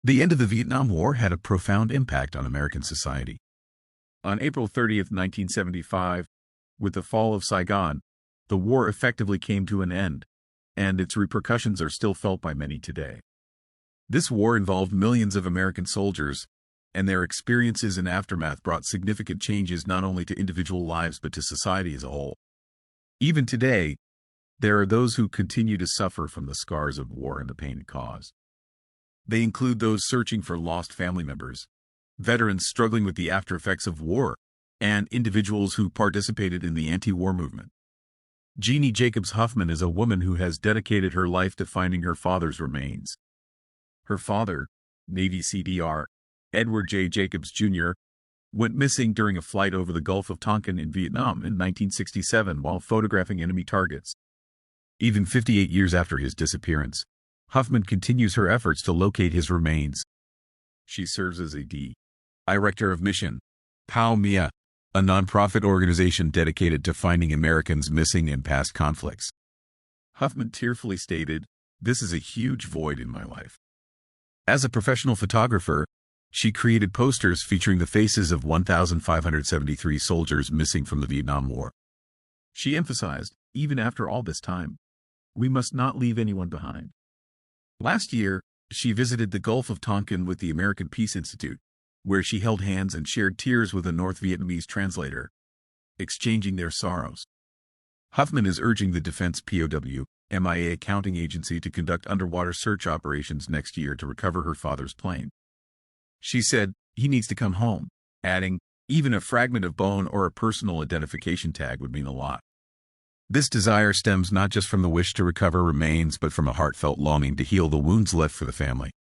The end of the Vietnam War had a profound impact on American society. On April 30th, 1975, with the fall of Saigon, the war effectively came to an end, and its repercussions are still felt by many today. This war involved millions of American soldiers, and their experiences and aftermath brought significant changes not only to individual lives but to society as a whole. Even today, there are those who continue to suffer from the scars of war and the pain it caused. They include those searching for lost family members, veterans struggling with the aftereffects of war, and individuals who participated in the anti-war movement. Jeannie Jacobs Huffman is a woman who has dedicated her life to finding her father's remains. Her father, Navy CDR, Edward J. Jacobs, Jr., went missing during a flight over the Gulf of Tonkin in Vietnam in 1967 while photographing enemy targets. Even 58 years after his disappearance, Huffman continues her efforts to locate his remains. She serves as a director of mission, POW MIA, a nonprofit organization dedicated to finding Americans missing in past conflicts. Huffman tearfully stated, "This is a huge void in my life." As a professional photographer, she created posters featuring the faces of 1,573 soldiers missing from the Vietnam War. She emphasized, even after all this time, we must not leave anyone behind. Last year, she visited the Gulf of Tonkin with the American Peace Institute, where she held hands and shared tears with a North Vietnamese translator, exchanging their sorrows. Huffman is urging the Defense POW MIA accounting agency to conduct underwater search operations next year to recover her father's plane. She said, "He needs to come home," adding, "Even a fragment of bone or a personal identification tag would mean a lot." This desire stems not just from the wish to recover remains but from a heartfelt longing to heal the wounds left for the family.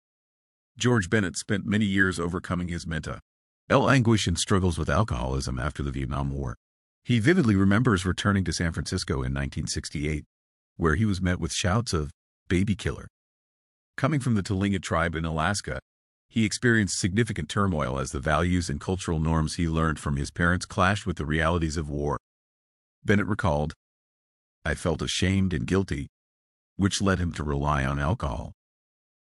George Bennett spent many years overcoming his mental anguish and struggles with alcoholism after the Vietnam War. He vividly remembers returning to San Francisco in 1968, where he was met with shouts of "baby killer." Coming from the Tlingit tribe in Alaska, he experienced significant turmoil as the values and cultural norms he learned from his parents clashed with the realities of war. Bennett recalled, "I felt ashamed and guilty, which led him to rely on alcohol.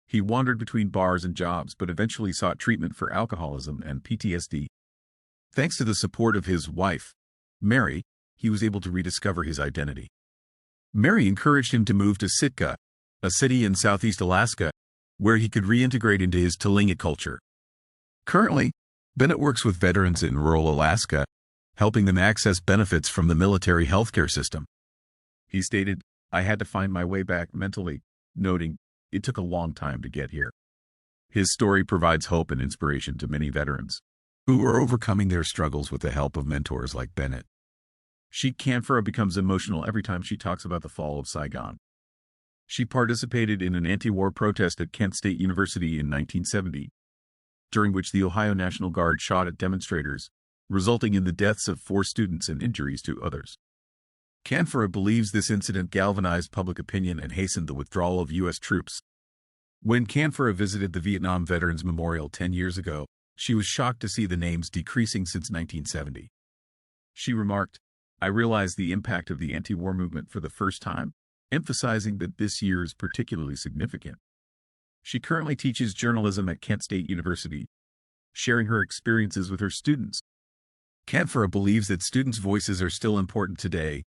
He wandered between bars and jobs but eventually sought treatment for alcoholism and PTSD. Thanks to the support of his wife, Mary, he was able to rediscover his identity. Mary encouraged him to move to Sitka, a city in southeast Alaska, where he could reintegrate into his Tlingit culture. Currently, Bennett works with veterans in rural Alaska, helping them access benefits from the military healthcare system. He stated, "I had to find my way back mentally," noting, "It took a long time to get here." His story provides hope and inspiration to many veterans who are overcoming their struggles with the help of mentors like Bennett. Sheikh Kanfara becomes emotional every time she talks about the fall of Saigon. She participated in an anti-war protest at Kent State University in 1970, during which the Ohio National Guard shot at demonstrators, resulting in the deaths of 4 students and injuries to others. Kanfara believes this incident galvanized public opinion and hastened the withdrawal of U.S. troops. When Kanfara visited the Vietnam Veterans Memorial 10 years ago, she was shocked to see the names decreasing since 1970. She remarked, "I realized the impact of the anti-war movement for the first time, emphasizing that this year is particularly significant." She currently teaches journalism at Kent State University, sharing her experiences with her students. Kanfara believes that students' voices are still important today,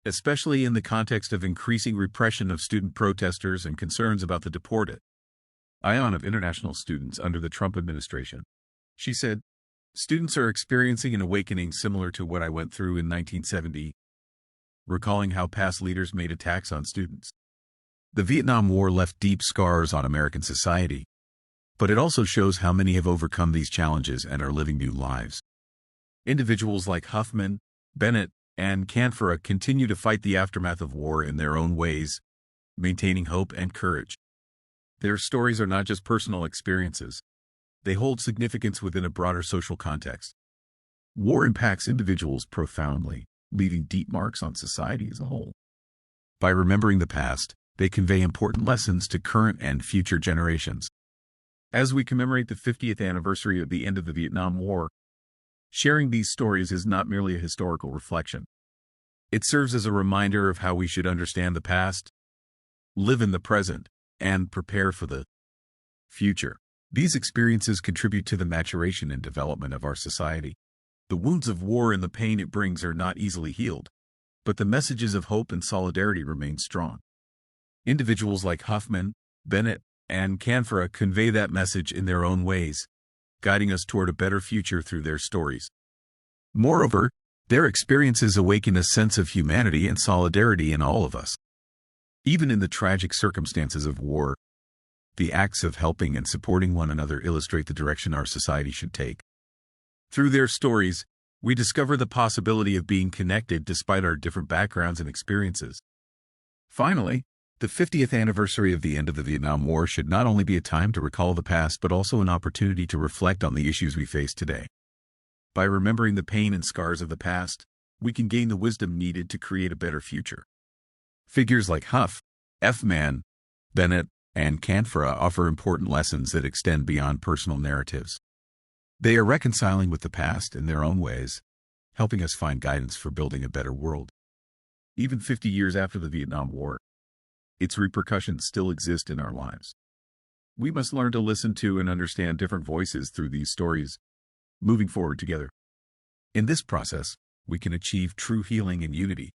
especially in the context of increasing repression of student protesters and concerns about the deported ion of international students under the Trump administration. She said, "Students are experiencing an awakening similar to what I went through in 1970, recalling how past leaders made attacks on students." The Vietnam War left deep scars on American society, but it also shows how many have overcome these challenges and are living new lives. Individuals like Huffman, Bennett, and Kanfara continue to fight the aftermath of war in their own ways, maintaining hope and courage. Their stories are not just personal experiences. They hold significance within a broader social context. War impacts individuals profoundly, leaving deep marks on society as a whole. By remembering the past, they convey important lessons to current and future generations. As we commemorate the 50th anniversary of the end of the Vietnam War, sharing these stories is not merely a historical reflection. It serves as a reminder of how we should understand the past, live in the present, and prepare for the future. These experiences contribute to the maturation and development of our society. The wounds of war and the pain it brings are not easily healed, but the messages of hope and solidarity remain strong. Individuals like Huffman, Bennett, and Canfora convey that message in their own ways, guiding us toward a better future through their stories. Moreover, their experiences awaken a sense of humanity and solidarity in all of us. Even in the tragic circumstances of war, the acts of helping and supporting one another illustrate the direction our society should take. Through their stories, we discover the possibility of being connected despite our different backgrounds and experiences. Finally, the 50th anniversary of the end of the Vietnam War should not only be a time to recall the past but also an opportunity to reflect on the issues we face today. By remembering the pain and scars of the past, we can gain the wisdom needed to create a better future. Figures like Huffman, Bennett, and Canfora offer important lessons that extend beyond personal narratives. They are reconciling with the past in their own ways, helping us find guidance for building a better world. Even 50 years after the Vietnam War, its repercussions still exist in our lives. We must learn to listen to and understand different voices through these stories, moving forward together. In this process, we can achieve true healing and unity,